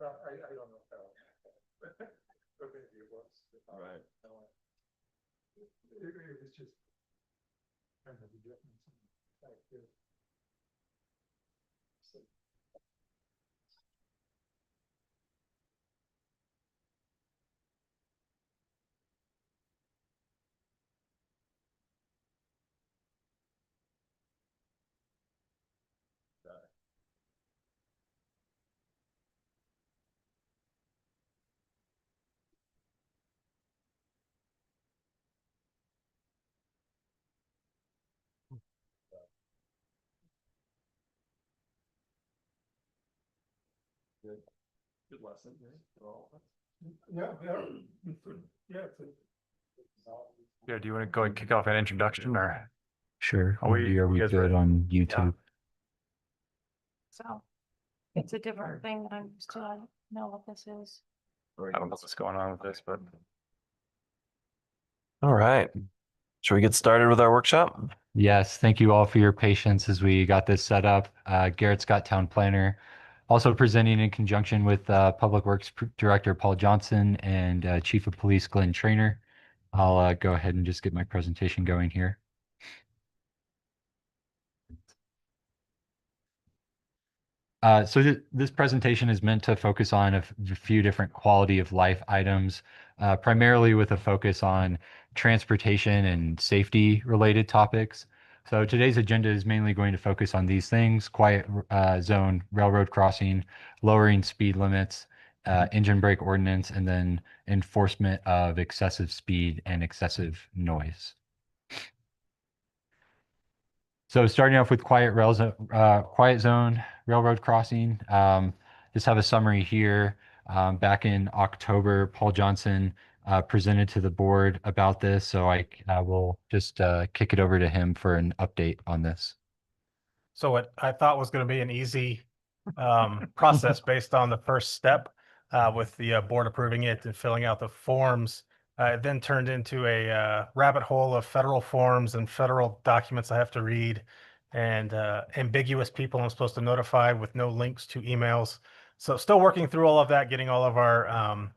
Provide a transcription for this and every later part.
I don't know how. But maybe it was. All right. It was just kind of the difference in perspective. So, Good lesson here for all of us. yeah. Yeah, do you want to go and kick off an introduction or? Sure. Are we good ready? on YouTube? So it's a different thing that I'm used to. I don't know what this is. I don't know what's going on with this, but All right. Should we get started with our workshop? Yes. Thank you all for your patience as we got this set up. Garrett Scott, Town Planner, also presenting in conjunction with Public Works Director Paul Johnson and Chief of Police Glenn Trainer. I'll go ahead and just get my presentation going here. So this presentation is meant to focus on a few different quality of life items, primarily with a focus on transportation and safety related topics. So today's agenda is mainly going to focus on these things: quiet zone, railroad crossing, lowering speed limits, engine brake ordinance, and then enforcement of excessive speed and excessive noise. So starting off with quiet zone, railroad crossing. Just have a summary here. Back in October, Paul Johnson presented to the board about this, so I will just kick it over to him for an update on this. So what I thought was going to be an easy process based on the first step with the board approving it and filling out the forms, it then turned into a rabbit hole of federal forms and federal documents I have to read and ambiguous people I'm supposed to notify with no links to emails. So still working through all of that, getting all of our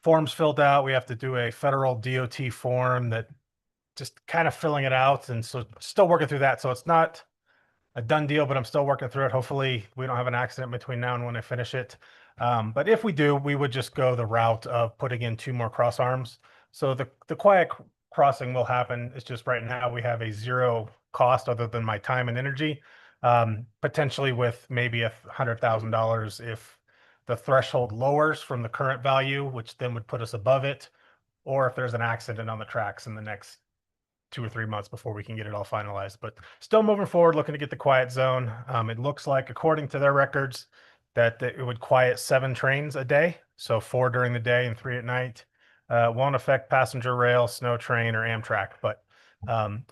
forms filled out. We have to do a federal DOT form that just kind of filling it out. And so still working through that. So it's not a done deal, but I'm still working through it. Hopefully we don't have an accident between now and when I finish it. But if we do, we would just go the route of putting in 2 more cross arms. So the quiet crossing will happen. It's just right now we have a 0 cost other than my time and energy, potentially with maybe $100,000 if the threshold lowers from the current value, which then would put us above it, or if there's an accident on the tracks in the next 2 or 3 months before we can get it all finalized, but still moving forward, looking to get the quiet zone. It looks like, according to their records, that it would quiet 7 trains a day. So 4 during the day and 3 at night. Won't affect passenger rail, snow train, or Amtrak, but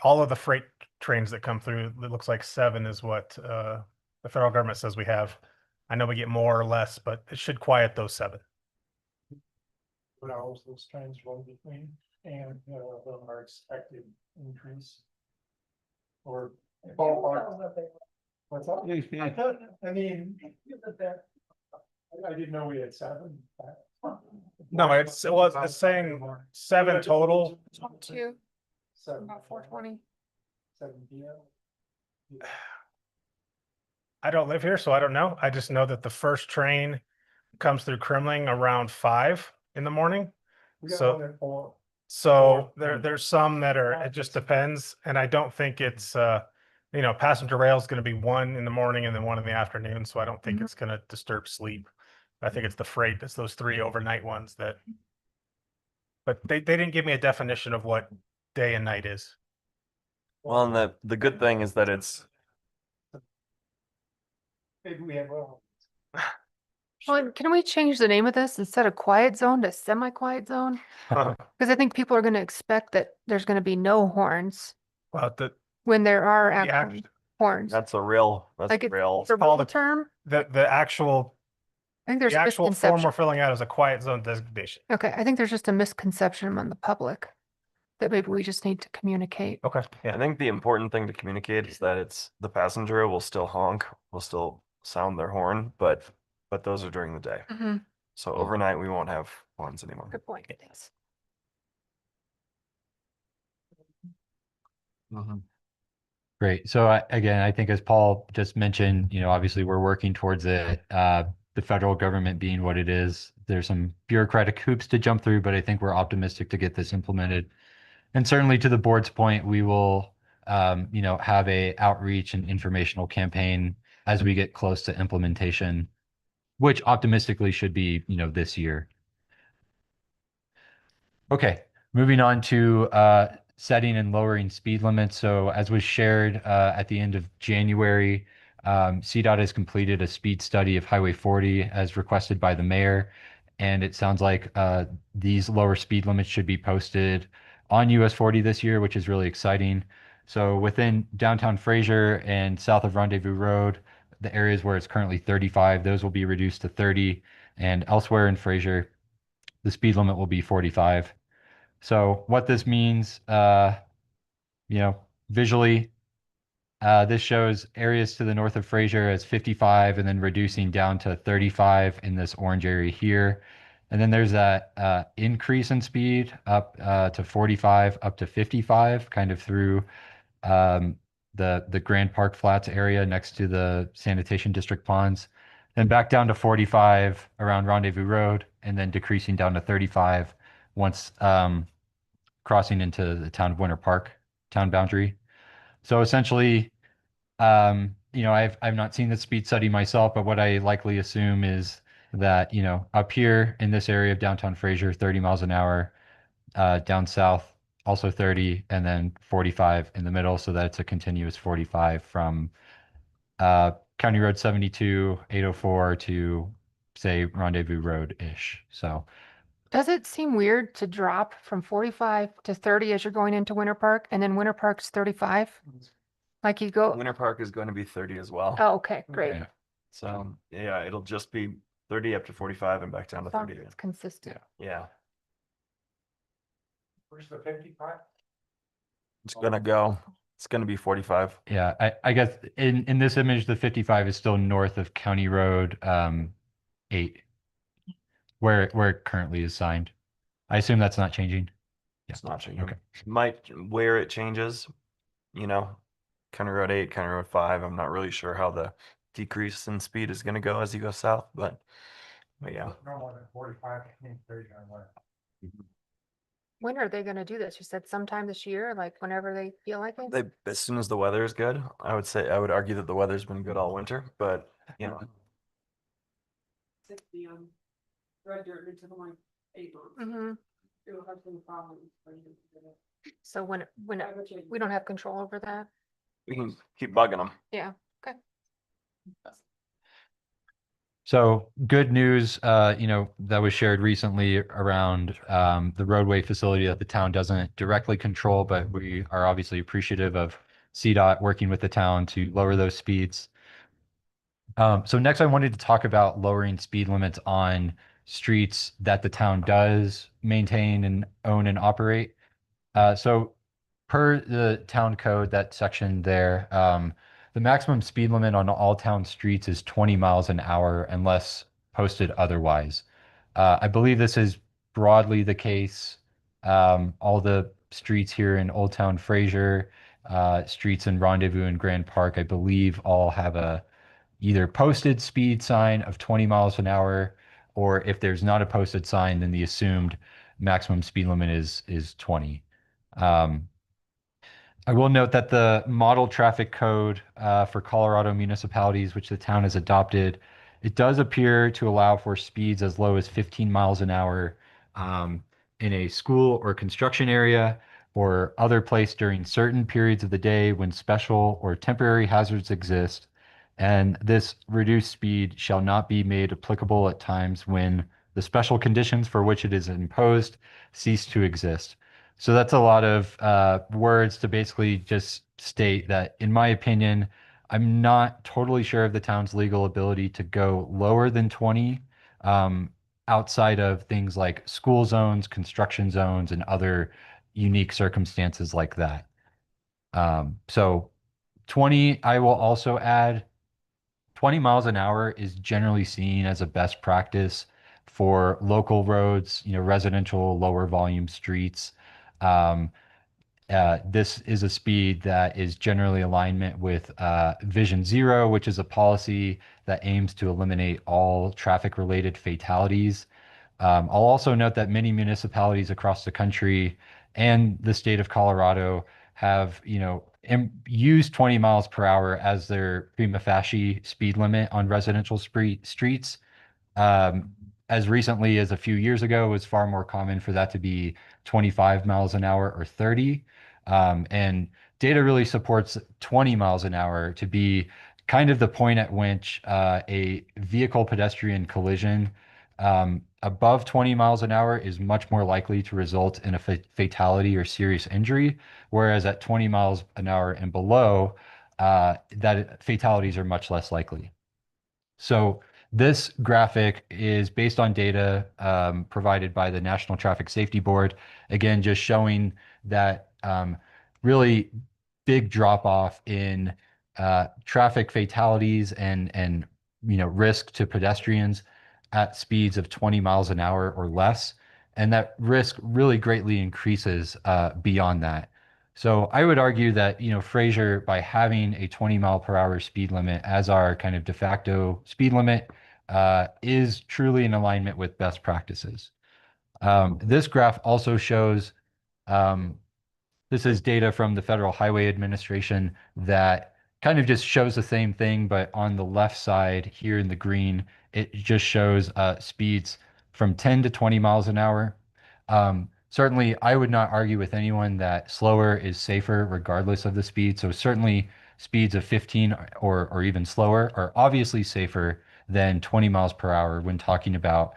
all of the freight trains that come through, it looks like 7 is what the federal government says we have. I know we get more or less, but it should quiet those 7. What hours those trains run between and our expected increase? Or ballpark? What's up? I mean, I didn't know we had 7. No, it's saying 7 total. 22, 7, about 420. 7 p.m. I don't live here, so I don't know. I just know that the first train comes through Kremling around 5 in the morning. We got So- one at 4. So there's some that are, it just depends. And I don't think it's, passenger rail is going to be 1 in the morning and then 1 in the afternoon. So I don't think it's going to disturb sleep. I think it's the freight. It's those 3 overnight ones that, but they didn't give me a definition of what day and night is. Well, and the good thing is that it's Maybe we have Well, can we change the name of this instead of quiet zone to semi-quiet zone? Because I think people are going to expect that there's going to be no horns Well, when there are The actual act- horns. that's a Like it's real. the called real a- term. the actual I think there's a form we're misconception. filling out is a quiet zone designation. Okay, I think there's just a misconception among the public that maybe we just need to communicate. Okay. I think the important thing to communicate is that it's the passenger will still honk, will still sound their horn, but but those are during the day. Mhm. So overnight, we won't have horns anymore. Good point. Thanks. Great. So again, I think as Paul just mentioned, obviously we're working towards it. The federal government being what it is, there's some bureaucratic hoops to jump through, but I think we're optimistic to get this implemented. And certainly to the board's point, we will, have a outreach and informational campaign as we get close to implementation, which optimistically should be, this year. Okay, moving on to setting and lowering speed limits. So as was shared at the end of January, CDOT has completed a speed study of Highway 40 as requested by the mayor. And it sounds like these lower speed limits should be posted on US 40 this year, which is really exciting. So within downtown Fraser and south of Rendezvous Road, the areas where it's currently 35, those will be reduced to 30. And elsewhere in Fraser, the speed limit will be 45. So what this means, visually, this shows areas to the north of Fraser as 55 and then reducing down to 35 in this orange area here. And then there's that increase in speed up to 45, up to 55, kind of through the Grand Park Flats area next to the sanitation district ponds. Then back down to 45 around Rendezvous Road, and then decreasing down to 35 once crossing into the town of Winter Park town boundary. So essentially, I've not seen the speed study myself, but what I likely assume is that, up here in this area of downtown Fraser, 30 miles an hour, down south, also 30, and then 45 in the middle, so that it's a continuous 45 from County Road 72, 804 to say Rendezvous Road-ish. So Does it seem weird to drop from 45 to 30 as you're going into Winter Park and then Winter Park's 35? Like you go, Winter Park is going to be 30 as well. oh, okay, great. Yeah. So yeah, it'll just be 30 up to 45 and back down to As long 30. as it's consistent. Yeah, Where's the 55? it's gonna go. It's gonna be 45. yeah, I guess in this image, the 55 is still north of County Road 8, where it currently is signed. I assume that's not changing. It's not changing. Okay. Might where it changes, County Road 8, County Road 5. I'm not really sure how the decrease in speed is gonna go as you go south, but yeah. No more than 45, I think 30 or more. When are they gonna do this? You said sometime this year, like whenever they feel like it? As soon as the weather is good, I would argue that the weather's been good all winter, but Red dirt into the like 8 months. Mm-hmm. It will have some problems. So when we don't have control over that? we can keep bugging them. Yeah, okay. So good news, that was shared recently around the roadway facility that the town doesn't directly control, but we are obviously appreciative of CDOT working with the town to lower those speeds. So next I wanted to talk about lowering speed limits on streets that the town does maintain and own and operate. So per the town code, that section there, the maximum speed limit on all town streets is 20 miles an hour unless posted otherwise. I believe this is broadly the case. All the streets here in Old Town Fraser, streets in Rendezvous and Grand Park, I believe all have a either posted speed sign of 20 miles an hour, or if there's not a posted sign, then the assumed maximum speed limit is 20. I will note that the model traffic code for Colorado municipalities, which the town has adopted, it does appear to allow for speeds as low as 15 miles an hour in a school or construction area or other place during certain periods of the day when special or temporary hazards exist. And this reduced speed shall not be made applicable at times when the special conditions for which it is imposed cease to exist. So that's a lot of words to basically just state that, in my opinion, I'm not totally sure of the town's legal ability to go lower than 20 outside of things like school zones, construction zones, and other unique circumstances like that. So 20, I will also add, 20 miles an hour is generally seen as a best practice for local roads, residential, lower volume streets. Um, this is a speed that is generally alignment with Vision Zero, which is a policy that aims to eliminate all traffic-related fatalities. I'll also note that many municipalities across the country and the state of Colorado have, used 20 miles per hour as their prima facie speed limit on residential streets. Um, as recently as a few years ago, it was far more common for that to be 25 miles an hour or 30. And data really supports 20 miles an hour to be kind of the point at which a vehicle pedestrian collision above 20 miles an hour is much more likely to result in a fatality or serious injury, whereas at 20 miles an hour and below, that fatalities are much less likely. So this graphic is based on data provided by the National Traffic Safety Board. Again, just showing that really big drop off in traffic fatalities and risk to pedestrians at speeds of 20 miles an hour or less. And that risk really greatly increases beyond that. So I would argue that, Fraser, by having a 20 mile per hour speed limit as our kind of de facto speed limit, is truly in alignment with best practices. This graph also shows, this is data from the Federal Highway Administration that kind of just shows the same thing, but on the left side here in the green, it just shows speeds from 10 to 20 miles an hour. Certainly, I would not argue with anyone that slower is safer regardless of the speed. So certainly speeds of 15 or even slower are obviously safer than 20 miles per hour when talking about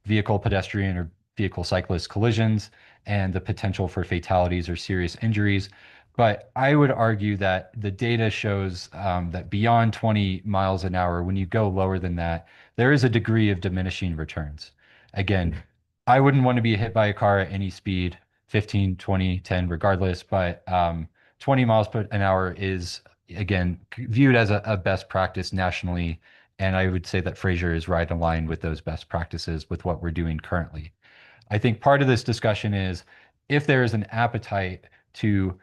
vehicle pedestrian or vehicle cyclist collisions and the potential for fatalities or serious injuries. But I would argue that the data shows that beyond 20 miles an hour, when you go lower than that, there is a degree of diminishing returns. Again, I wouldn't want to be hit by a car at any speed, 15, 20, 10, regardless, but 20 miles per an hour is, again, viewed as a best practice nationally. And I would say that Fraser is right aligned with those best practices with what we're doing currently. I think part of this discussion is if there is an appetite to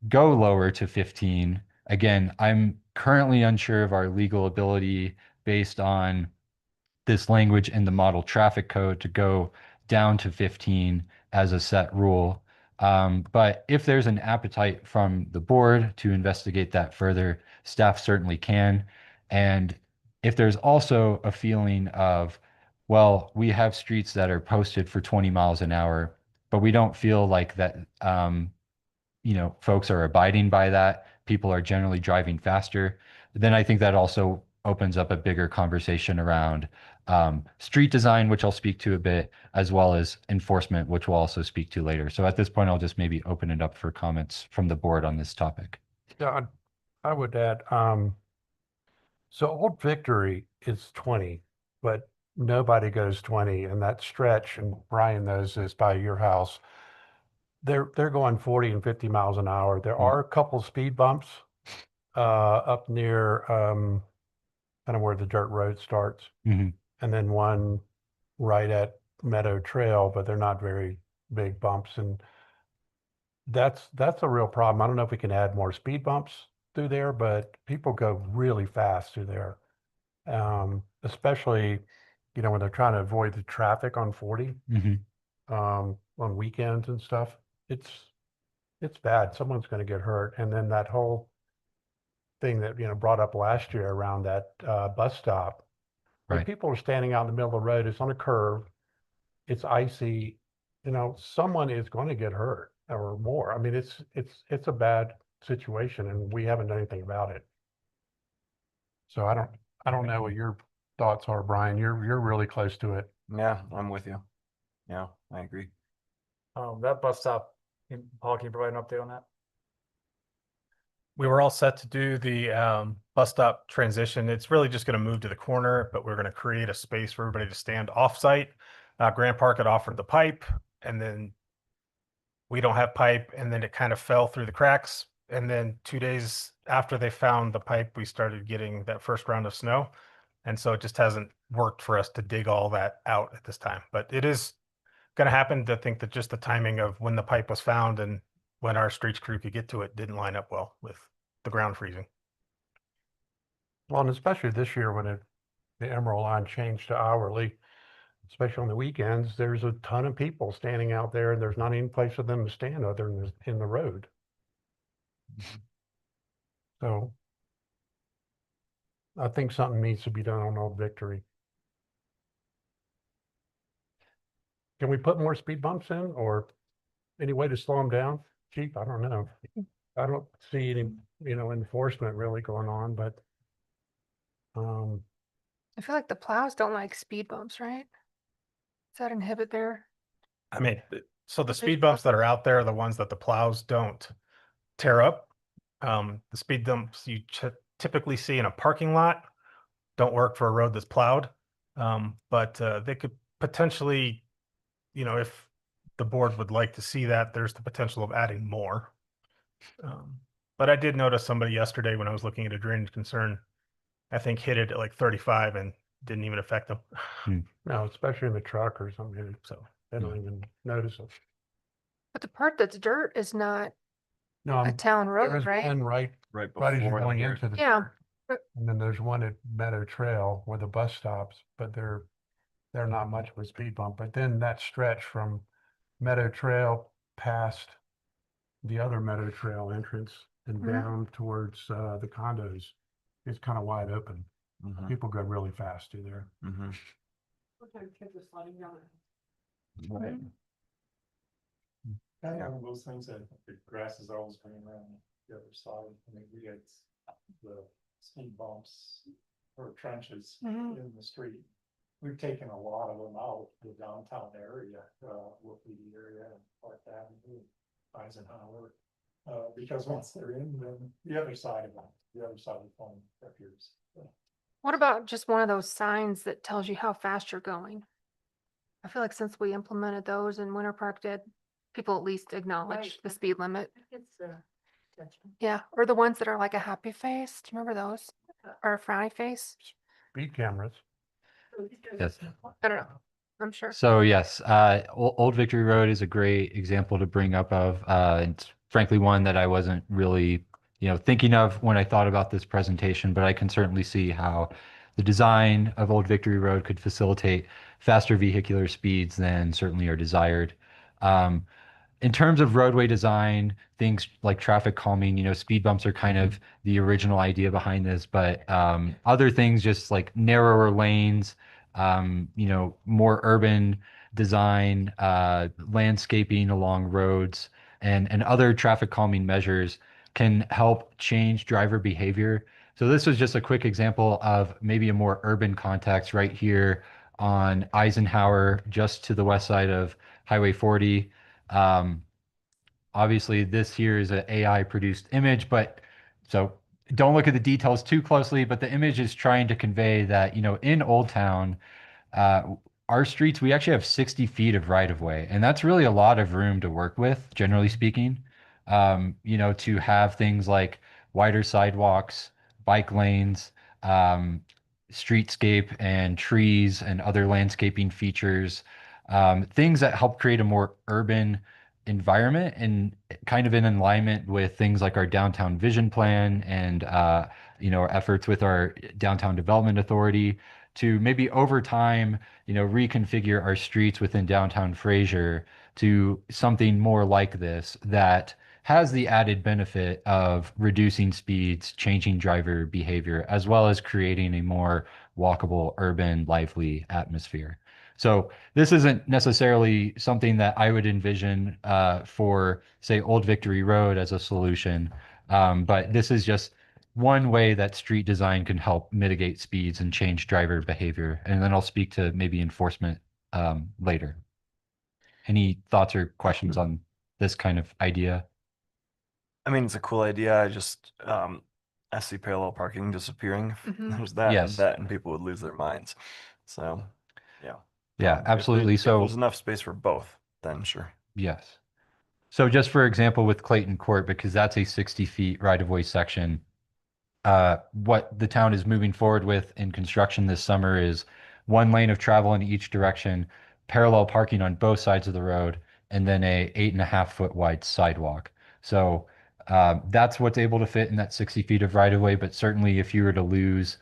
go lower to 15, again, I'm currently unsure of our legal ability based on this language in the model traffic code to go down to 15 as a set rule. But if there's an appetite from the board to investigate that further, staff certainly can. And if there's also a feeling of, well, we have streets that are posted for 20 miles an hour, but we don't feel like that, folks are abiding by that. People are generally driving faster. Then I think that also opens up a bigger conversation around street design, which I'll speak to a bit, as well as enforcement, which we'll also speak to later. So at this point, I'll just maybe open it up for comments from the board on this topic. Yeah, I would add, so Old Victory is 20, but nobody goes 20, and that stretch, and Brian knows this by your house, they're going 40 and 50 miles an hour. There are a couple speed bumps up near kind of where the dirt road starts, Mhm. and then one right at Meadow Trail, but they're not very big bumps, and that's a real problem. I don't know if we can add more speed bumps through there, but people go really fast through there. Especially, when they're trying to avoid the traffic on 40, Mhm. on weekends and stuff. It's bad. Someone's going to get hurt. And then that whole thing that, brought up last year around that bus stop, where Right. people are standing out in the middle of the road, it's on a curve, it's icy, someone is going to get hurt or more. I mean, it's a bad situation, and we haven't done anything about it. So I don't know what your thoughts are, Brian. You're really close to it. Yeah, I'm with you. Yeah, I agree. That bus stop, Paul, can you provide an update on that? We were all set to do the bus stop transition. It's really just going to move to the corner, but we're going to create a space for everybody to stand off-site. Grant Park had offered the pipe, and then we don't have pipe, and then it kind of fell through the cracks. And then 2 days after they found the pipe, we started getting that first round of snow. And so it just hasn't worked for us to dig all that out at this time. But it is going to happen. To think that just the timing of when the pipe was found and when our streets crew could get to it didn't line up well with the ground freezing. Well, and especially this year when the Emerald line changed to hourly, especially on the weekends, there's a ton of people standing out there and there's not any place for them to stand other than in the road. So I think something needs to be done on Old Victory. Can we put more speed bumps in or any way to slow them down? Chief, I don't know. I don't see any, enforcement really going on, but I feel like the plows don't like speed bumps, right? Does that inhibit their? I mean, so the big speed bumps that are out there are the ones that the plows don't tear up. The speed bumps you typically see in a parking lot don't work for a road that's plowed. But they could potentially, if the board would like to see that, there's the potential of adding more. But I did notice somebody yesterday when I was looking at a drainage concern, I think hit it at like 35 and didn't even affect them. no, especially in the truck or something, So they don't even notice it. But the part that's dirt is not No, a town there road, is right? one right Right as you're before going here. into the. Yeah. And then there's one at Meadow Trail where the bus stops, but they're not much of a speed bump. But then that stretch from Meadow Trail past the other Meadow Trail entrance and Mhm. down towards the condos is kind of wide open. Mhm, People go really fast through there. mhm. Sometimes kids are sliding down. Right. Kind of one of those things that the grass is always green around the other side. I mean, we had the speed bumps or trenches Mhm. in the street. We've taken a lot of them out, the downtown area, Woodley area and Park Avenue, Eisenhower. Because once they're in, then the other side of them, the other side of the phone appears. What about just one of those signs that tells you how fast you're going? I feel like since we implemented those and Winter Park did, people at least acknowledge Right. the speed limit. It's attention. Yeah, or the ones that are like a happy face. Do you remember those? Or a frowny face? Speed cameras. Yes. I don't know. I'm sure. So yes, Old Victory Road is a great example to bring up of. It's frankly one that I wasn't really, thinking of when I thought about this presentation, but I can certainly see how the design of Old Victory Road could facilitate faster vehicular speeds than certainly are desired. In terms of roadway design, things like traffic calming, speed bumps are kind of the original idea behind this, but other things just like narrower lanes, more urban design, landscaping along roads, and other traffic calming measures can help change driver behavior. So this was just a quick example of maybe a more urban context right here on Eisenhower, just to the west side of Highway 40. Obviously, this here is an AI produced image, but so don't look at the details too closely. But the image is trying to convey that, in Old Town, uh, our streets, we actually have 60 feet of right of way, and that's really a lot of room to work with, generally speaking. To have things like wider sidewalks, bike lanes, um, streetscape and trees and other landscaping features, things that help create a more urban environment and kind of in alignment with things like our downtown vision plan and our efforts with our downtown development authority to maybe over time, reconfigure our streets within downtown Fraser to something more like this that has the added benefit of reducing speeds, changing driver behavior, as well as creating a more walkable, urban, lively atmosphere. So this isn't necessarily something that I would envision for, say, Old Victory Road as a solution, but this is just one way that street design can help mitigate speeds and change driver behavior. And then I'll speak to maybe enforcement later. Any thoughts or questions on this kind of idea? I mean, it's a cool idea. I see parallel parking disappearing. Mhm. There's that Yes. and that, and people would lose their minds. So, yeah. Yeah, If absolutely. if So there's enough space for both, then sure. yes. So just for example, with Clayton Court, because that's a 60 feet right-of-way section, what the town is moving forward with in construction this summer is one lane of travel in each direction, parallel parking on both sides of the road, and then a 8.5 foot wide sidewalk. So that's what's able to fit in that 60 feet of right of way. But certainly if you were to lose,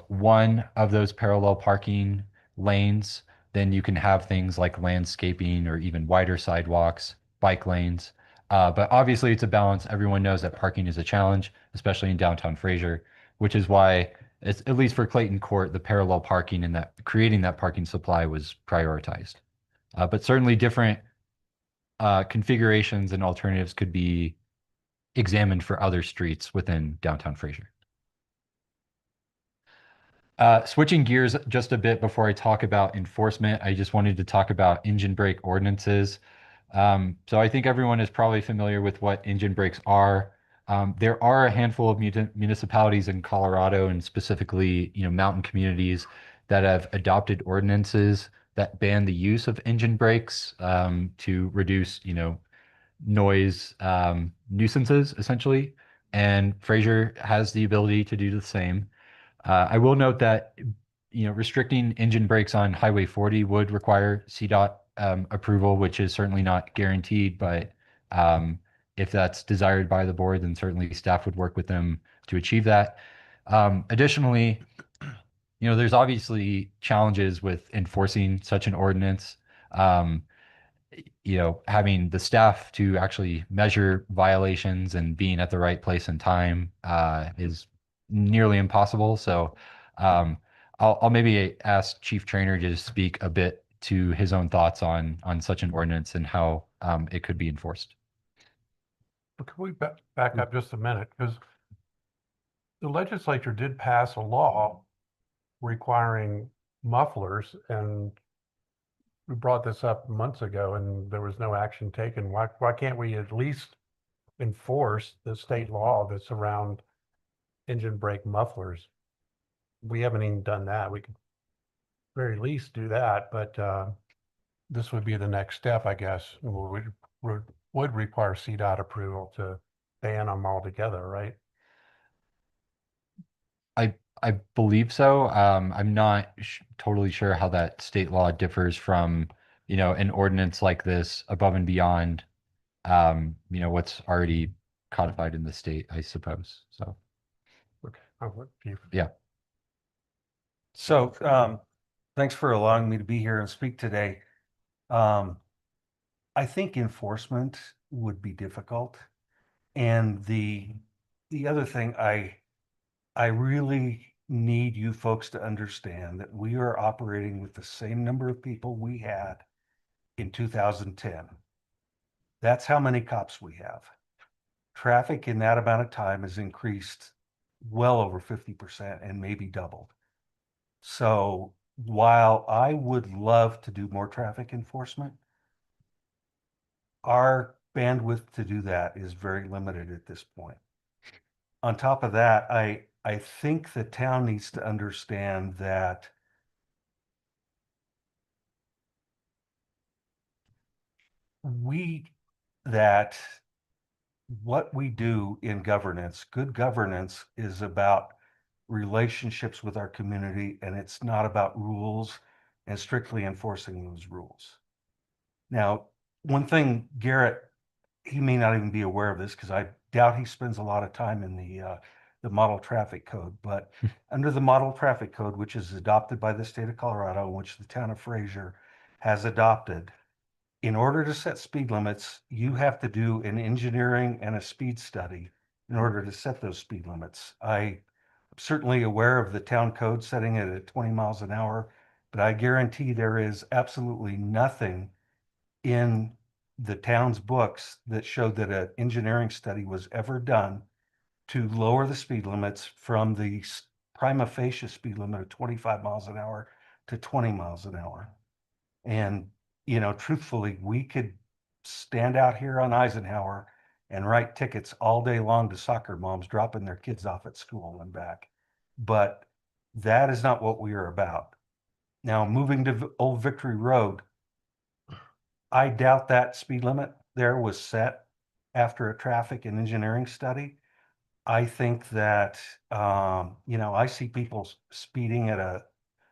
one of those parallel parking lanes, then you can have things like landscaping or even wider sidewalks, bike lanes. But obviously it's a balance. Everyone knows that parking is a challenge, especially in downtown Fraser, which is why it's, at least for Clayton Court, the parallel parking and that creating that parking supply was prioritized. But certainly different configurations and alternatives could be examined for other streets within downtown Fraser. Switching gears just a bit before I talk about enforcement, I just wanted to talk about engine brake ordinances. So I think everyone is probably familiar with what engine brakes are. There are a handful of municipalities in Colorado and specifically, mountain communities that have adopted ordinances that ban the use of engine brakes to reduce, noise nuisances essentially. And Fraser has the ability to do the same. I will note that, restricting engine brakes on Highway 40 would require CDOT approval, which is certainly not guaranteed, but if that's desired by the board, then certainly staff would work with them to achieve that. Additionally, there's obviously challenges with enforcing such an ordinance. Um, Having the staff to actually measure violations and being at the right place and time is nearly impossible. So I'll maybe ask Chief Trainer to speak a bit to his own thoughts on such an ordinance and how it could be enforced. But can we back up just a minute? Because the legislature did pass a law requiring mufflers, and we brought this up months ago and there was no action taken. Why can't we at least enforce the state law that's around engine brake mufflers? We haven't even done that. We could very least do that, but this would be the next step, I guess. Would require CDOT approval to ban them altogether, right? I believe so. I'm not totally sure how that state law differs from, an ordinance like this above and beyond, what's already codified in the state, I suppose. So, Okay. What do you- yeah. So, thanks for allowing me to be here and speak today. I think enforcement would be difficult. And the other thing I really need you folks to understand that we are operating with the same number of people we had in 2010. That's how many cops we have. Traffic in that amount of time has increased well over 50% and maybe doubled. So while I would love to do more traffic enforcement, our bandwidth to do that is very limited at this point. On top of that, I think the town needs to understand that what we do in governance, good governance is about relationships with our community, and it's not about rules and strictly enforcing those rules. Now, one thing Garrett, he may not even be aware of this because I doubt he spends a lot of time in the model traffic code, but under the model traffic code, which is adopted by the state of Colorado, which the town of Fraser has adopted, in order to set speed limits, you have to do an engineering and a speed study in order to set those speed limits. I'm certainly aware of the town code setting it at 20 miles an hour, but I guarantee there is absolutely nothing in the town's books that showed that an engineering study was ever done to lower the speed limits from the prima facie speed limit of 25 miles an hour to 20 miles an hour. And, truthfully, we could stand out here on Eisenhower and write tickets all day long to soccer moms dropping their kids off at school and back. But that is not what we are about. Now, moving to Old Victory Road, I doubt that speed limit there was set after a traffic and engineering study. I think that, I see people speeding at a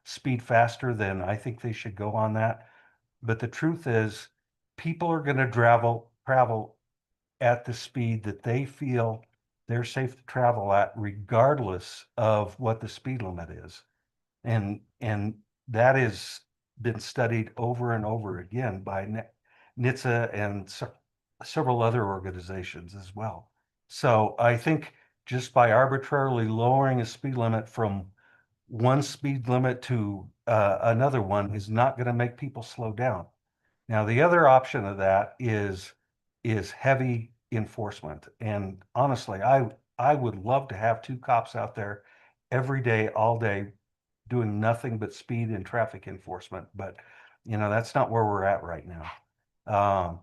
speed faster than I think they should go on that. But the truth is, people are going to travel at the speed that they feel they're safe to travel at, regardless of what the speed limit is. And that has been studied over and over again by NHTSA and several other organizations as well. So I think just by arbitrarily lowering a speed limit from one speed limit to another one is not going to make people slow down. Now, the other option of that is heavy enforcement. And honestly, I would love to have two cops out there every day, all day, doing nothing but speed and traffic enforcement. But, that's not where we're at right now.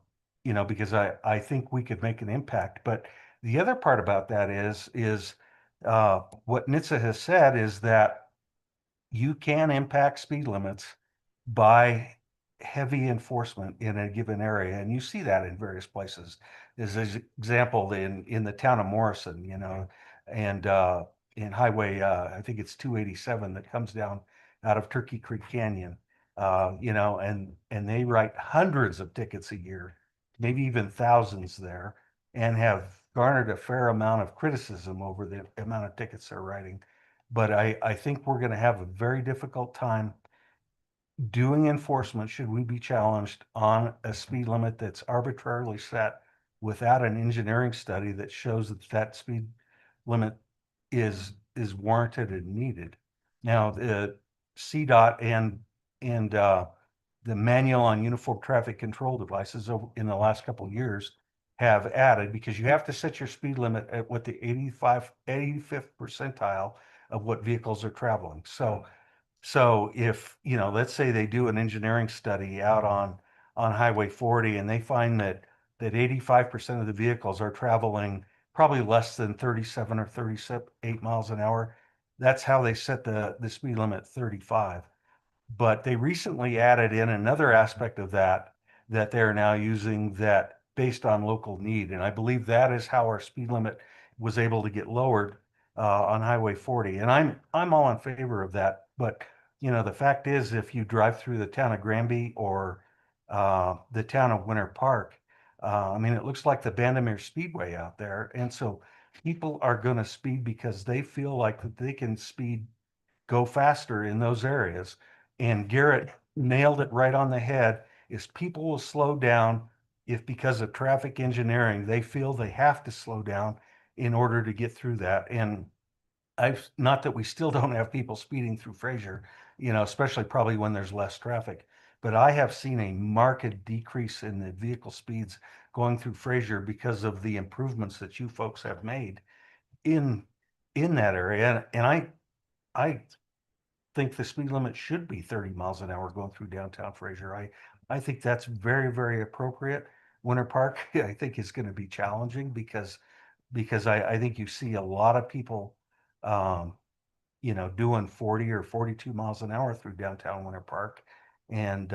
Because I think we could make an impact. But the other part about that is what NHTSA has said is that you can impact speed limits by heavy enforcement in a given area. And you see that in various places. As an example, in the town of Morrison, and in highway, I think it's 287 that comes down out of Turkey Creek Canyon, and they write hundreds of tickets a year, maybe even thousands there, and have garnered a fair amount of criticism over the amount of tickets they're writing. But I think we're going to have a very difficult time doing enforcement should we be challenged on a speed limit that's arbitrarily set without an engineering study that shows that that speed limit is warranted and needed. Now, the CDOT and the manual on uniform traffic control devices in the last couple of years have added, because you have to set your speed limit at what the 85th percentile of what vehicles are traveling. So if, let's say they do an engineering study out on Highway 40 and they find that 85% of the vehicles are traveling probably less than 37 or 38 miles an hour, that's how they set the speed limit 35. But they recently added in another aspect of that they're now using that based on local need. And I believe that is how our speed limit was able to get lowered on Highway 40. And I'm all in favor of that. But the fact is, if you drive through the town of Granby or the town of Winter Park, it looks like the Bandimere Speedway out there. And so people are going to speed because they feel like that they can go faster in those areas. And Garrett nailed it right on the head, is people will slow down if, because of traffic engineering, they feel they have to slow down in order to get through that. And not that we still don't have people speeding through Fraser, especially probably when there's less traffic, but I have seen a marked decrease in the vehicle speeds going through Fraser because of the improvements that you folks have made in that area. And I think the speed limit should be 30 miles an hour going through downtown Fraser. I think that's very, very appropriate. Winter Park, I think, is going to be challenging because I think you see a lot of people, doing 40 or 42 miles an hour through downtown Winter Park, and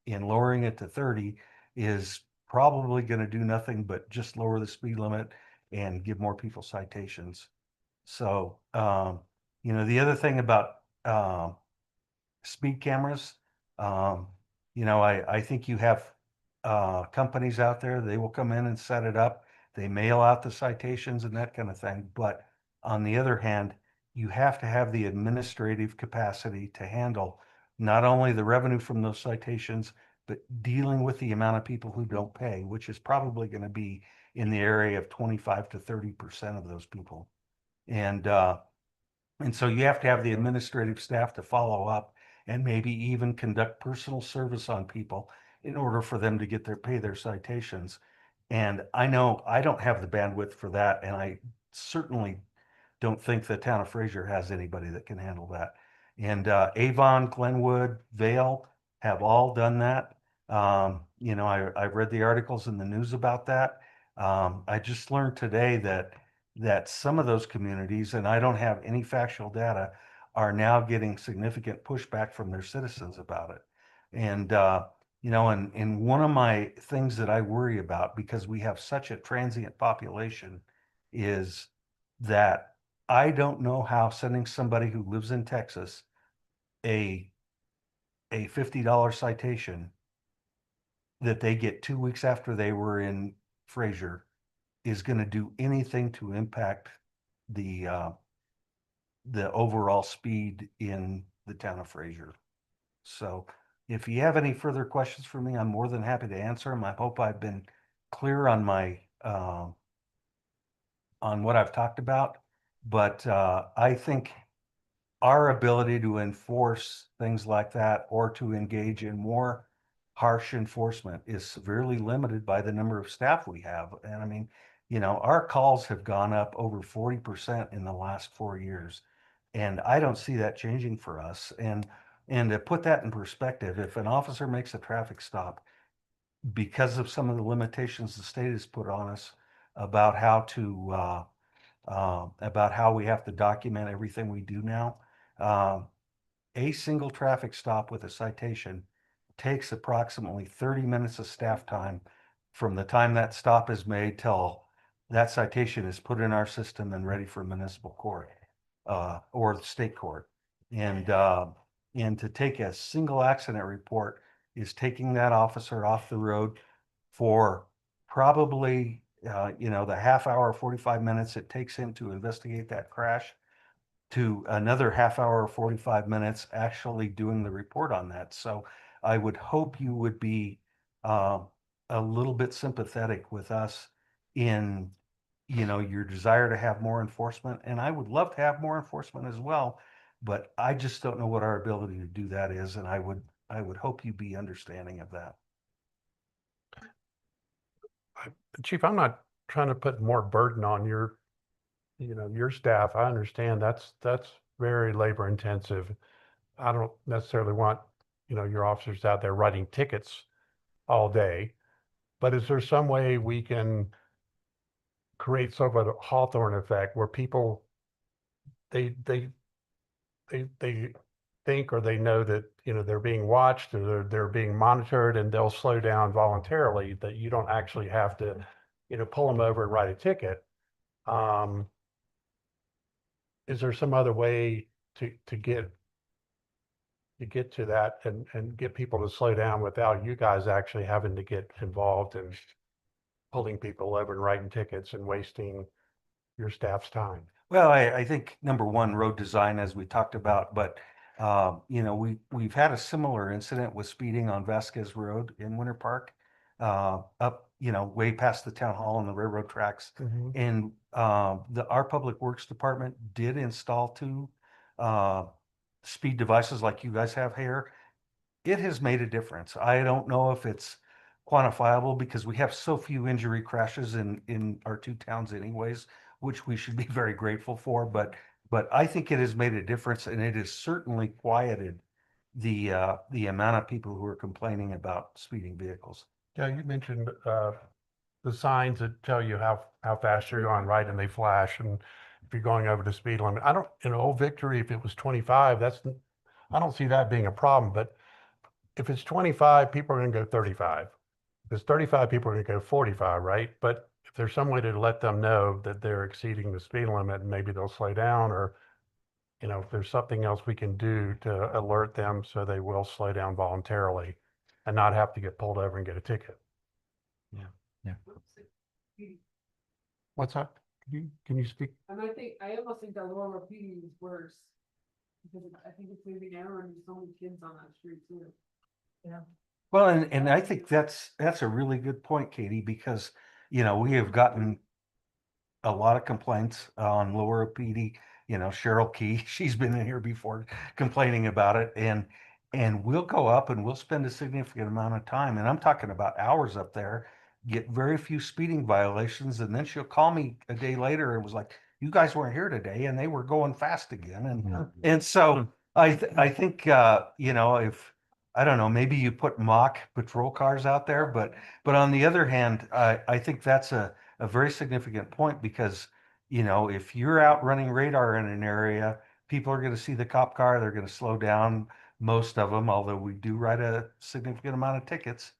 in lowering it to 30 is probably going to do nothing but just lower the speed limit and give more people citations. So, the other thing about speed cameras, I think you have companies out there, they will come in and set it up. They mail out the citations and that kind of thing. But on the other hand, you have to have the administrative capacity to handle not only the revenue from those citations, but dealing with the amount of people who don't pay, which is probably going to be in the area of 25 to 30% of those people. And so you have to have the administrative staff to follow up and maybe even conduct personal service on people in order for them to pay their citations. And I know I don't have the bandwidth for that, and I certainly don't think the town of Fraser has anybody that can handle that. And Avon, Glenwood, Vale have all done that. I've read the articles in the news about that. I just learned today that some of those communities, and I don't have any factual data, are now getting significant pushback from their citizens about it. And You know, and one of my things that I worry about, because we have such a transient population, is that I don't know how sending somebody who lives in Texas a $50 citation that they get 2 weeks after they were in Fraser is going to do anything to impact the overall speed in the town of Fraser. So if you have any further questions for me, I'm more than happy to answer them. I hope I've been clear on my on what I've talked about. But I think our ability to enforce things like that or to engage in more harsh enforcement is severely limited by the number of staff we have. And I mean, you know, our calls have gone up over 40% in the last 4 years. And I don't see that changing for us. And to put that in perspective, if an officer makes a traffic stop because of some of the limitations the state has put on us about how to about how we have to document everything we do now. A single traffic stop with a citation takes approximately 30 minutes of staff time from the time that stop is made till that citation is put in our system and ready for municipal court or the state court. And to take a single accident report is taking that officer off the road for probably you know, the half hour, 45 minutes it takes him to investigate that crash, to another half hour, 45 minutes actually doing the report on that. So I would hope you would be a little bit sympathetic with us in, you know, your desire to have more enforcement. And I would love to have more enforcement as well, but I just don't know what our ability to do that is. And I would hope you be understanding of that. Chief, I'm not trying to put more burden on your, you know, your staff. I understand that's very labor intensive. I don't necessarily want, you know, your officers out there writing tickets all day. But is there some way we can create sort of a Hawthorne effect where people they think or they know that, you know, they're being watched or they're being monitored and they'll slow down voluntarily, that you don't actually have to, you know, pull them over and write a ticket. Is there some other way to get to that and get people to slow down without you guys actually having to get involved in pulling people over and writing tickets and wasting your staff's time? Well, I think number one, road design, as we talked about, but you know, we've had a similar incident with speeding on Vasquez Road in Winter Park, up, you know, way past the town hall and the railroad tracks. And our Public Works Department did install two speed devices like you guys have here. It has made a difference. I don't know if it's quantifiable because we have so few injury crashes in our two towns anyways, which we should be very grateful for. But I think it has made a difference, and it has certainly quieted the amount of people who are complaining about speeding vehicles. Yeah, you mentioned the signs that tell you how fast you're going, right? And they flash, and if you're going over the speed limit. I don't, in Old Victory, if it was 25, I don't see that being a problem. But if it's 25, people are going to go 35. If it's 35, people are going to go 45, right? But if there's some way to let them know that they're exceeding the speed limit and maybe they'll slow down, or, you know, if there's something else we can do to alert them so they will slow down voluntarily and not have to get pulled over and get a ticket. What's that? Can you speak? And I almost think that Laura PD is worse. Because I think it's moving error and there's so many kids on that street too. Yeah. Well, and I think that's a really good point, Katie, because, you know, we have gotten a lot of complaints on Lower PD. You know, Cheryl Key, she's been in here before complaining about it, and we'll go up and we'll spend a significant amount of time, and I'm talking about hours up there, get very few speeding violations, and then she'll call me a day later and was like, "You guys weren't here today," and they were going fast again, and so I think you know, if I don't know, maybe you put mock patrol cars out there, but on the other hand, I think that's a very significant point because, you know, if you're out running radar in an area, people are going to see the cop car, they're going to slow down, most of them, although we do write a significant amount of tickets.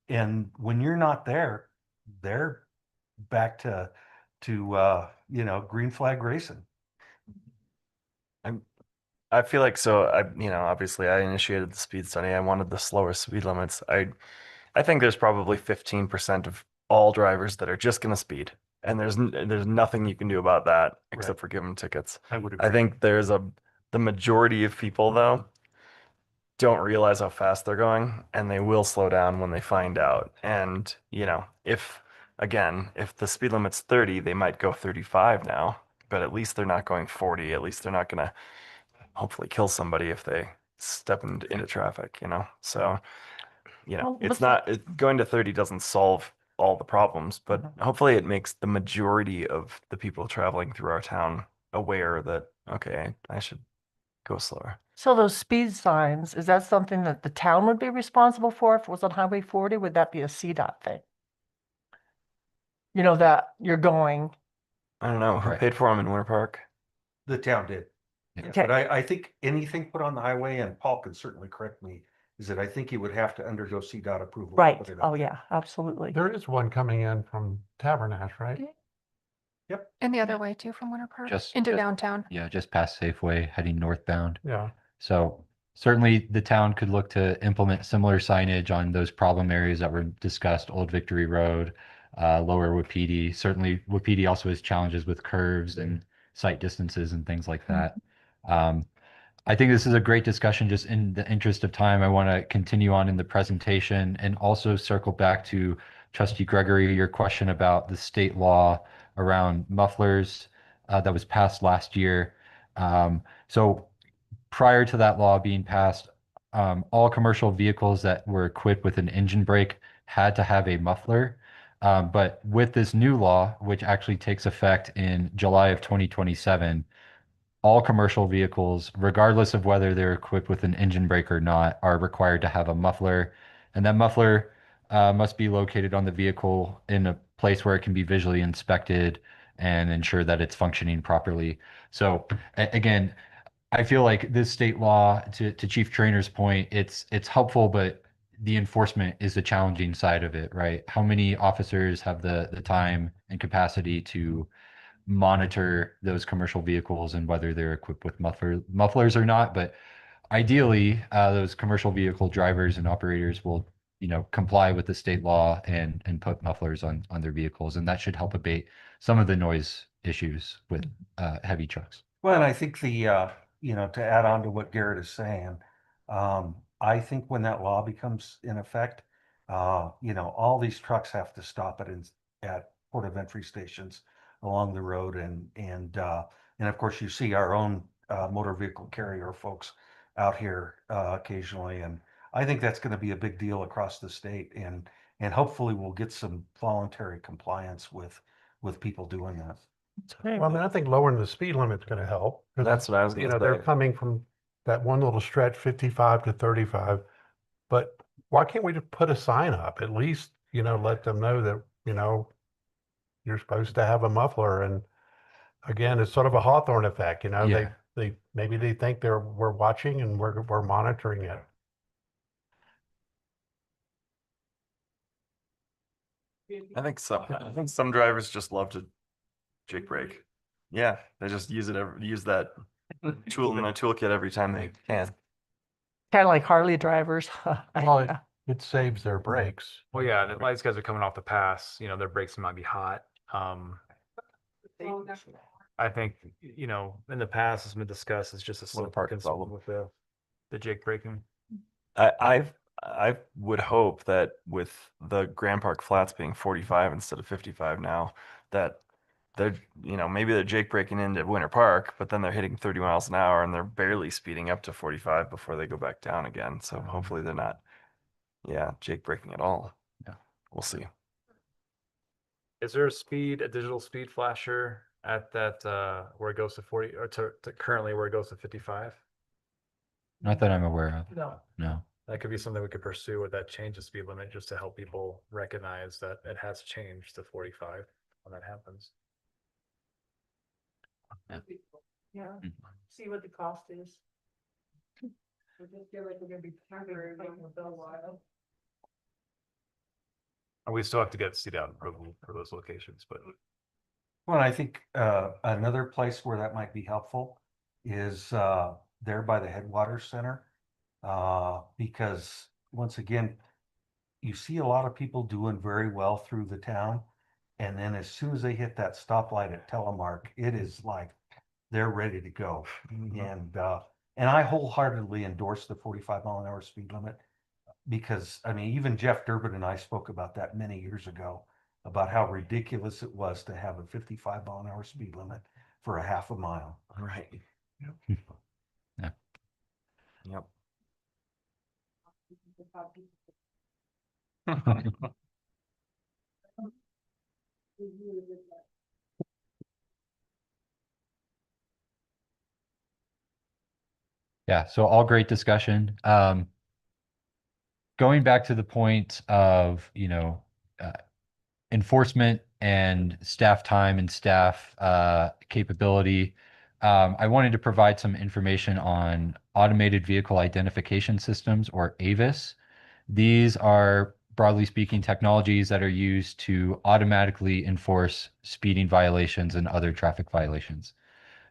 And when you're not there, they're back to green flag racing. I feel like so obviously I initiated the speed study. I wanted the slower speed limits. I think there's probably 15% of all drivers that are just going to speed. And there's nothing you can do about that except for give them tickets. I would I agree. think the majority of people though don't realize how fast they're going and they will slow down when they find out. And, if the speed limit's 30, they might go 35 now, but at least they're not going 40. At least they're not going to hopefully kill somebody if they step into traffic. So, Well, it's but not going to 30 doesn't solve all the problems, but hopefully it makes the majority of the people traveling through our town aware that, okay, I should go slower. So those speed signs, is that something that the town would be responsible for if it was on Highway 40? Would that be a CDOT thing? You know, that you're going, I don't know who Right. paid for them in Winter Park. The town did. Yeah. Okay. But I think anything put on the highway, and Paul can certainly correct me, is that I think you would have to undergo CDOT approval. to right? put it Oh, up. yeah, absolutely. There is one coming in from Tabernash, right? And the other way too from Winter Park Just- into just- downtown. Yeah, just past Safeway, heading northbound. Yeah. So certainly the town could look to implement similar signage on those problem areas that were discussed, Old Victory Road, Lower Wapiti. Certainly Wapiti also has challenges with curves and sight distances and things like that. I think this is a great discussion. Just in the interest of time, I want to continue on in the presentation and also circle back to Trustee Gregory, your question about the state law around mufflers that was passed last year. So prior to that law being passed, all commercial vehicles that were equipped with an engine brake had to have a muffler. But with this new law, which actually takes effect in July of 2027, all commercial vehicles, regardless of whether they're equipped with an engine brake or not, are required to have a muffler. And that muffler must be located on the vehicle in a place where it can be visually inspected and ensure that it's functioning properly. So again, I feel like this state law, to Chief Trainer's point, it's helpful, but the enforcement is the challenging side of it, right? How many officers have the time and capacity to monitor those commercial vehicles and whether they're equipped with mufflers or not? But ideally, those commercial vehicle drivers and operators will, comply with the state law and put mufflers on their vehicles, and that should help abate some of the noise issues with heavy trucks. Well, and I think to add on to what Garrett is saying, I think when that law becomes in effect, all these trucks have to stop at port of entry stations along the road, and of course you see our own motor vehicle carrier folks out here occasionally, and I think that's going to be a big deal across the state, and hopefully we'll get some voluntary compliance with people doing that. Well, I mean, I think lowering the speed limit's going to help. 'Cause, That's what I was gonna they're say. coming from that one little stretch, 55 to 35. But why can't we just put a sign up? At least, let them know that, you're supposed to have a muffler. And again, it's sort of a Hawthorne effect, Yeah. they maybe they think we're watching and we're monitoring it. I think some drivers just love to jake brake. Yeah, they just use that tool in their toolkit every time they can. Kind of like Harley drivers. Well, it saves their brakes. Well, yeah, the these guys are coming off the pass, their brakes might be hot. I think, in the past, it's been discussed, it's just a simple park concern problem. with the jake braking. I would hope that with the Grand Park Flats being 45 instead of 55 now, that they're, maybe they're jake braking into Winter Park, but then they're hitting 30 miles an hour and they're barely speeding up to 45 before they go back down again. So hopefully they're not, jake braking at all. Yeah. We'll see. Is there a digital speed flasher at that, where it goes to 40 or to currently where it goes to 55? Not that I'm aware of. No. No. That could be something we could pursue with that change of speed limit, just to help people recognize that it has changed to 45 when that happens. Yeah, Mhm. see what the cost is. I just feel like we're gonna be temporary for a while. And we still have to get CDOT approval for those locations, but Well, I think another place where that might be helpful is there by the Headwaters Center. Because once again, you see a lot of people doing very well through the town. And then as soon as they hit that stoplight at Telemark, it is like they're ready to go. And I wholeheartedly endorse the 45-mile-an-hour speed limit because, I mean, even Jeff Durbin and I spoke about that many years ago, about how ridiculous it was to have a 55-mile-an-hour speed limit for a half a mile. Right. Yeah. Yep. Yeah, so all great discussion. Going back to the point of, enforcement and staff time and staff capability, I wanted to provide some information on automated vehicle identification systems, or AVIS. These are, broadly speaking, technologies that are used to automatically enforce speeding violations and other traffic violations.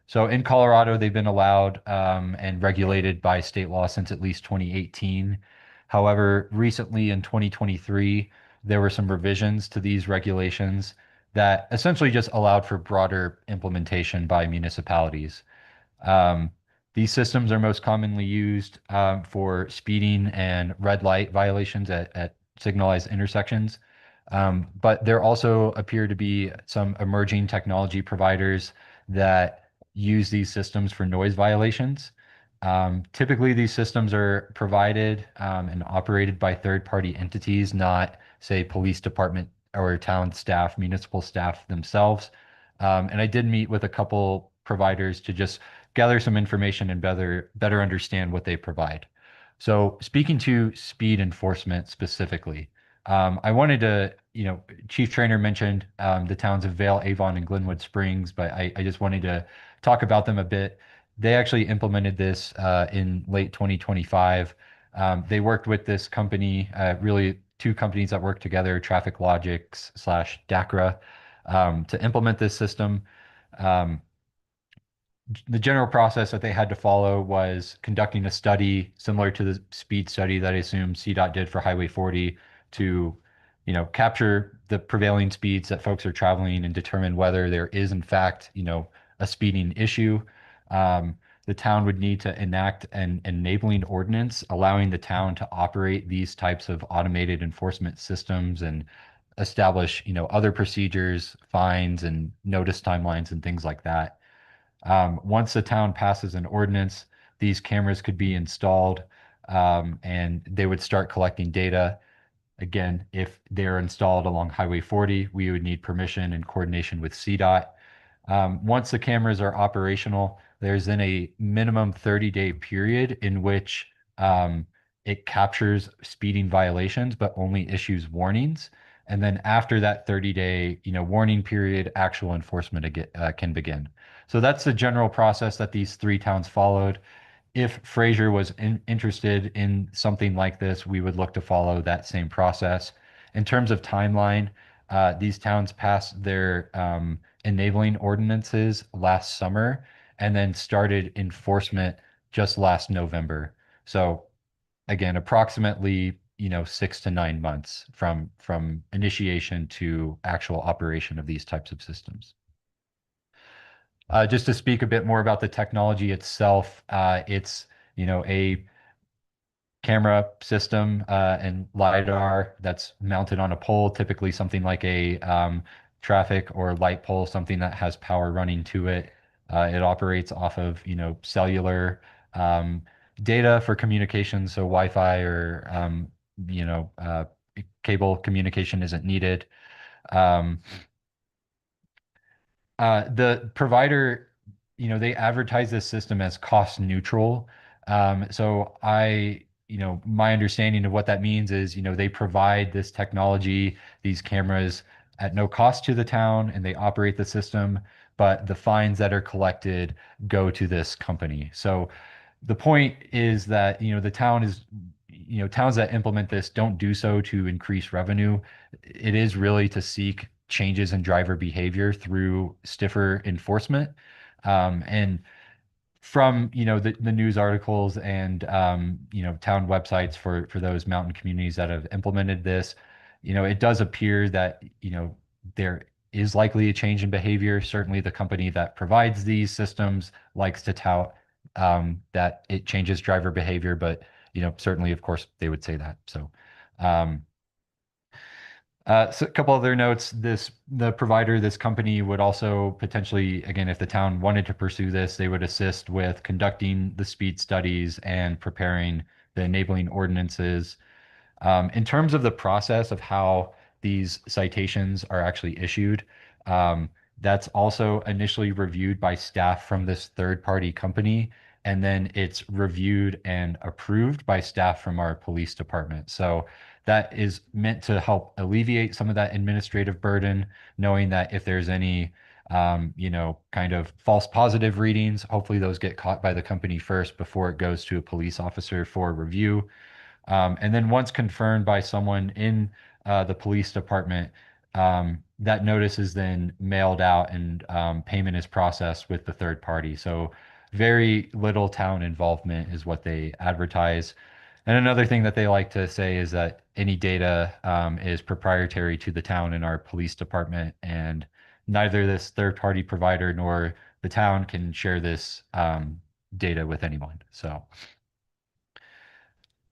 So in Colorado, they've been allowed and regulated by state law since at least 2018. However, recently in 2023, there were some revisions to these regulations that essentially just allowed for broader implementation by municipalities. Um, these systems are most commonly used for speeding and red light violations at signalized intersections. But there also appear to be some emerging technology providers that use these systems for noise violations. Typically, these systems are provided and operated by third-party entities, not, say, police department or town staff, municipal staff themselves. And I did meet with a couple providers to just gather some information and better understand what they provide. So speaking to speed enforcement specifically, I wanted to, Chief Trainer mentioned the towns of Vale, Avon, and Glenwood Springs, but I just wanted to talk about them a bit. They actually implemented this in late 2025. They worked with this company, really two companies that work together, Traffic Logics slash DACRA, to implement this system. The general process that they had to follow was conducting a study similar to the speed study that I assume CDOT did for Highway 40 to, capture the prevailing speeds that folks are traveling and determine whether there is in fact, a speeding issue. The town would need to enact an enabling ordinance allowing the town to operate these types of automated enforcement systems and establish, other procedures, fines, and notice timelines and things like that. Once the town passes an ordinance, these cameras could be installed and they would start collecting data. Again, if they're installed along Highway 40, we would need permission and coordination with CDOT. Once the cameras are operational, there's then a minimum 30-day period in which it captures speeding violations, but only issues warnings. And then after that 30-day, warning period, actual enforcement can begin. So that's the general process that these three towns followed. If Fraser was interested in something like this, we would look to follow that same process. In terms of timeline, these towns passed their enabling ordinances last summer and then started enforcement just last November. So again, approximately, 6 to 9 months from initiation to actual operation of these types of systems. Just to speak a bit more about the technology itself, it's, a camera system and LiDAR that's mounted on a pole, typically something like a traffic or light pole, something that has power running to it. It operates off of, cellular data for communication, so Wi-Fi or, cable communication isn't needed. The provider, they advertise this system as cost neutral. So my understanding of what that means is, they provide this technology, these cameras at no cost to the town, and they operate the system, but the fines that are collected go to this company. So, the point is that, the town is, towns that implement this don't do so to increase revenue. It is really to seek changes in driver behavior through stiffer enforcement. And from, the news articles and, town websites for those mountain communities that have implemented this, it does appear that, there is likely a change in behavior. Certainly the company that provides these systems likes to tout that it changes driver behavior, but, certainly, of course, they would say that. Um, so a couple other notes, the provider, this company would also potentially, again, if the town wanted to pursue this, they would assist with conducting the speed studies and preparing the enabling ordinances. In terms of the process of how these citations are actually issued, that's also initially reviewed by staff from this third-party company, and then it's reviewed and approved by staff from our police department. So that is meant to help alleviate some of that administrative burden, knowing that if there's any, kind of false positive readings, hopefully those get caught by the company first before it goes to a police officer for review. And then once confirmed by someone in the police department, that notice is then mailed out and payment is processed with the third party. So very little town involvement is what they advertise. And another thing that they like to say is that any data is proprietary to the town and our police department, and neither this third party provider nor the town can share this data with anyone. So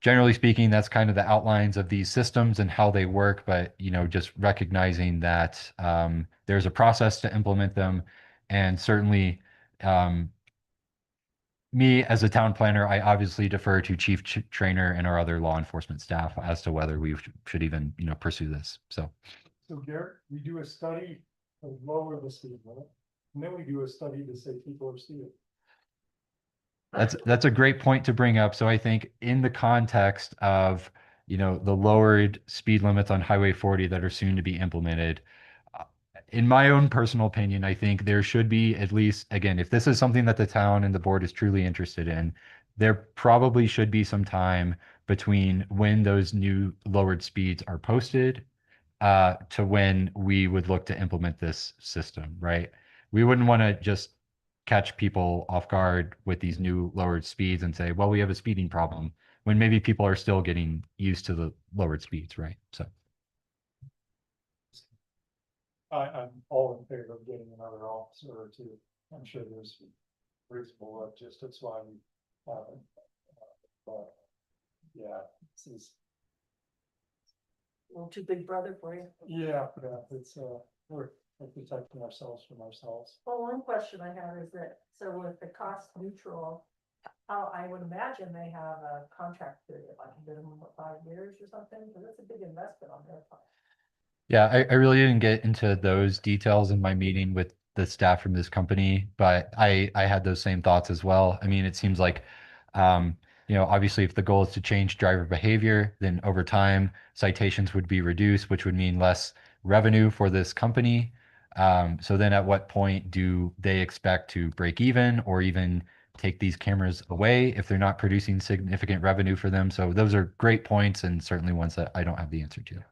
generally speaking, that's kind of the outlines of these systems and how they work, but just recognizing that there's a process to implement them. And certainly me as a town planner, I obviously defer to chief trainer and our other law enforcement staff as to whether we should even, pursue this. So Garrett, we do a study to lower the speed limit, and then we do a study to say people are speeding. that's a great point to bring up. So I think in the context of, the lowered speed limits on Highway 40 that are soon to be implemented, in my own personal opinion, I think there should be at least, again, if this is something that the town and the board is truly interested in, there probably should be some time between when those new lowered speeds are posted to when we would look to implement this system, right? We wouldn't want to just catch people off guard with these new lowered speeds and say, well, we have a speeding problem, when maybe people are still getting used to the lowered speeds, right? So. I'm all in favor of getting another officer or two. I'm sure there's reasonable logistics why we haven't. But yeah, this is. A little too big brother for you. Yeah, it's we're protecting ourselves from ourselves. Well, one question I have is that, so with the cost neutral, I would imagine they have a contract period, like minimum of 5 years or something, because that's a big investment on their part. Yeah, I really didn't get into those details in my meeting with the staff from this company, but I had those same thoughts as well. I mean, it seems like, obviously if the goal is to change driver behavior, then over time citations would be reduced, which would mean less revenue for this company. So then at what point do they expect to break even or even take these cameras away if they're not producing significant revenue for them? So those are great points and certainly ones that I don't have the answer to.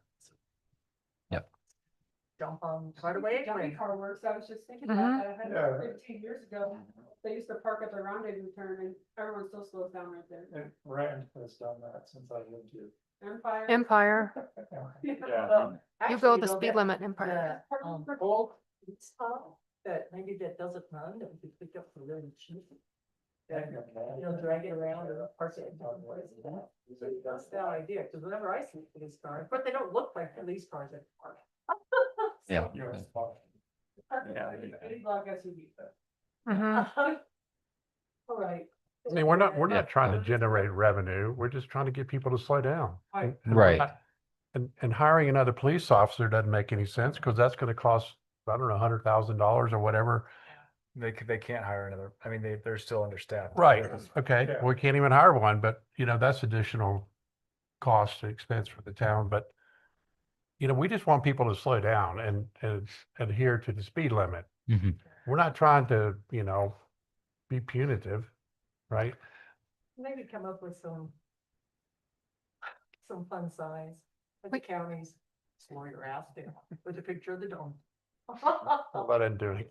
Jump on right away. Dummy car works, I was just thinking Mhm. about that, I had Yeah. 15 years ago, they used to park at the rendezvous turn and everyone still slows down right there. And Rand has done that since I lived here. Empire. Empire. Yeah. You go the speed limit, Empire. The old stop that maybe that doesn't run, that we could pick up for really cheap. And, drag it around and park it in different places. That's the idea, because whenever I see police cars, but they don't look like police cars anymore. Yeah. Big block SUV. Mhm. All right. I mean, we're Yeah. not trying to generate revenue. We're just trying to get people to slow down. Right. And we're Right. not- And hiring another police officer doesn't make any sense because that's going to cost, I don't know, $100,000 or whatever. They can't hire another, I mean, they're still understaffed. Right. Okay. Yeah. We can't even hire one, but that's additional cost and expense for the town. But, we just want people to slow down and adhere to the speed limit. Mhm. We're not trying to, be punitive, right? Maybe come up with some fun signs at the counties. Slow your ass down with a picture of the dome. How about undoing?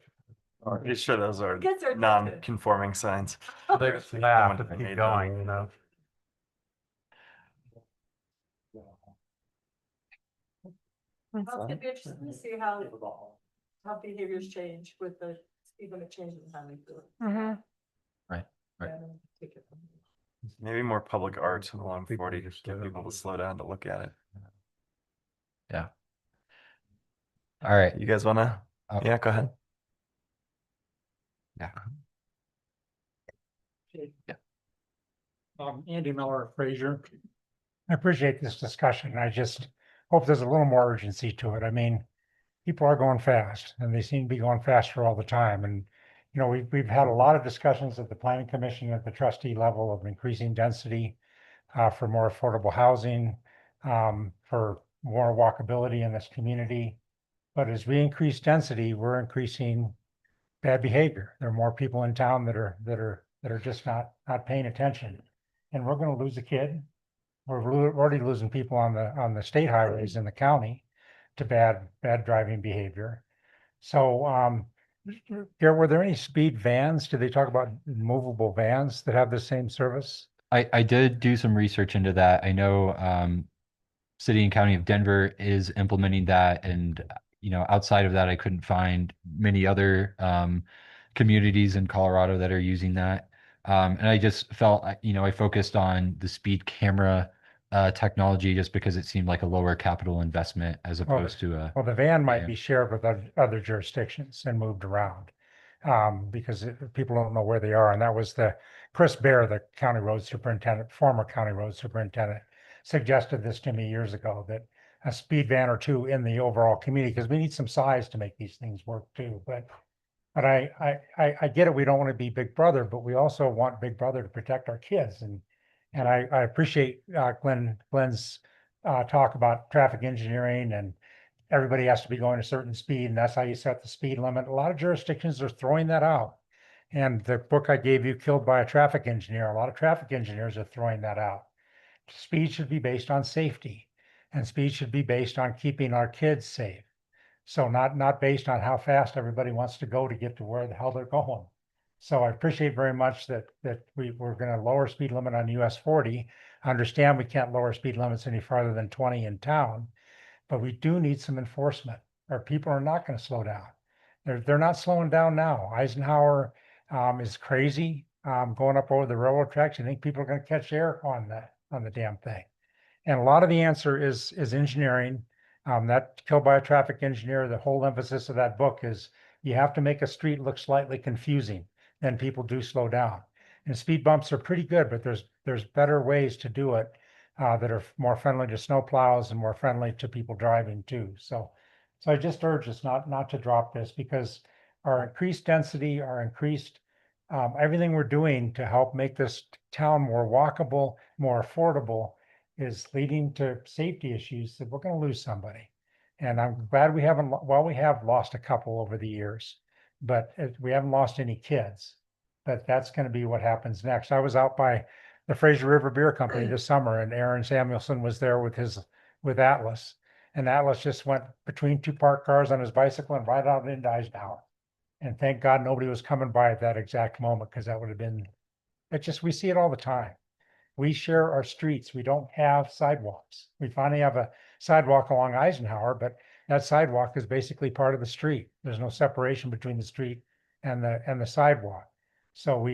Pretty sure those are Guess they're- non-conforming signs. They just Like laugh someone and made keep them. going, you know? Well, it's gonna be interesting to see how behaviors change with the speed limit changes and how we do it. Mhm. Right. And take it from there. Maybe more public art along People 40, just get don't people to know. slow down to look at it. All right. You guys wanna? Oh. Yeah, go ahead. Andy Miller, Fraser. I appreciate this discussion. I just hope there's a little more urgency to it. I mean, people are going fast and they seem to be going faster all the time. And, you know, we've had a lot of discussions at the planning commission at the trustee level of increasing density for more affordable housing, for more walkability in this community. But as we increase density, we're increasing bad behavior. There are more people in town that are just not paying attention. And we're gonna lose a kid. We're already losing people on the state highways in the county to bad driving behavior. So, were there any speed vans? Did they talk about movable vans that have the same service? I did do some research into that. I know City and County of Denver is implementing that, and outside of that, I couldn't find many other communities in Colorado that are using that. And I just felt, I focused on the speed camera technology just because it seemed like a lower capital investment as opposed to a. Well, the van might Yeah. be shared with other jurisdictions and moved around. Because people don't know where they are. And that was Chris Bear, the county road superintendent, former county road superintendent, suggested this to me years ago, that a speed van or two in the overall community, because we need some size to make these things work too. But I get it. We don't want to be Big Brother, but we also want Big Brother to protect our kids. And I appreciate Glenn's talk about traffic engineering, and everybody has to be going a certain speed, and that's how you set the speed limit. A lot of jurisdictions are throwing that out. And the book I gave you, Killed by a Traffic Engineer, a lot of traffic engineers are throwing that out. Speed should be based on safety, and speed should be based on keeping our kids safe. So not based on how fast everybody wants to go to get to where the hell they're going. So I appreciate very much that we're going to lower speed limit on US 40. I understand we can't lower speed limits any farther than 20 in town, but we do need some enforcement, or people are not going to slow down. They're not slowing down now. Eisenhower is crazy going up over the railroad tracks. I think people are going to catch air on the damn thing. And a lot of the answer is engineering. That Killed by a Traffic Engineer, the whole emphasis of that book is you have to make a street look slightly confusing, then people do slow down. And speed bumps are pretty good, but there's better ways to do it that are more friendly to snowplows and more friendly to people driving too. So I just urge us not to drop this, because our increased density, our increased everything we're doing to help make this town more walkable, more affordable, is leading to safety issues that we're going to lose somebody. And I'm glad we haven't, well, we have lost a couple over the years, but we haven't lost any kids. But that's going to be what happens next. I was out by the Fraser River Beer Company this summer, and Aaron Samuelson was there with Atlas. And Atlas just went between two parked cars on his bicycle and right out into Eisenhower. And thank God nobody was coming by at that exact moment, because that would have been, we see it all the time. We share our streets. We don't have sidewalks. We finally have a sidewalk along Eisenhower, but that sidewalk is basically part of the street. There's no separation between the street and the sidewalk. So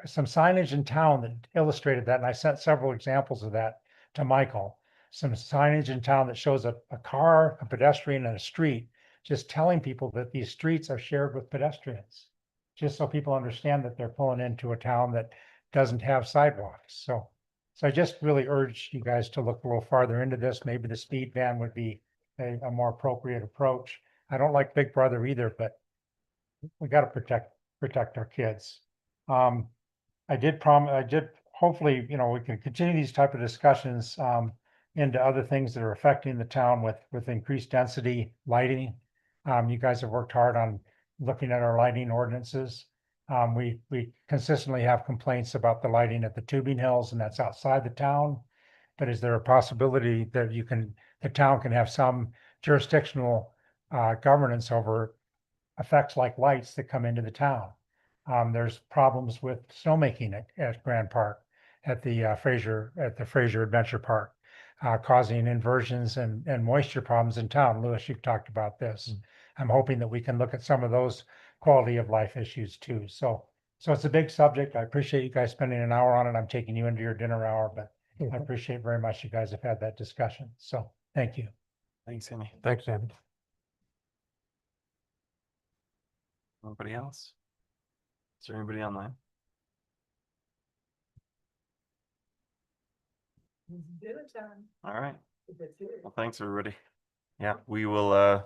some signage in town that illustrated that, and I sent several examples of that to Michael. Some signage in town that shows a car, a pedestrian, and a street, just telling people that these streets are shared with pedestrians, just so people understand that they're pulling into a town that doesn't have sidewalks. So I just really urge you guys to look a little farther into this. Maybe the speed van would be a more appropriate approach. I don't like Big Brother either, but we got to protect our kids. I did hopefully, we can continue these type of discussions into other things that are affecting the town with increased density, lighting. You guys have worked hard on looking at our lighting ordinances. We consistently have complaints about the lighting at the tubing hills, and that's outside the town. But is there a possibility that the town can have some jurisdictional governance over effects like lights that come into the town? There's problems with snowmaking at Grand Park, at the Fraser Adventure Park, causing inversions and moisture problems in town. Louis, you've talked about this. I'm hoping that we can look at some of those quality of life issues too. So it's a big subject. I appreciate you guys spending an hour on it. I'm taking you into your dinner hour, but I appreciate very much you guys have had that discussion. So thank you. Thanks, Andy. Thanks, Andy. Anybody else? Is there anybody online? Dinner time. All right. If it's here. Well, thanks, everybody. Yeah, we will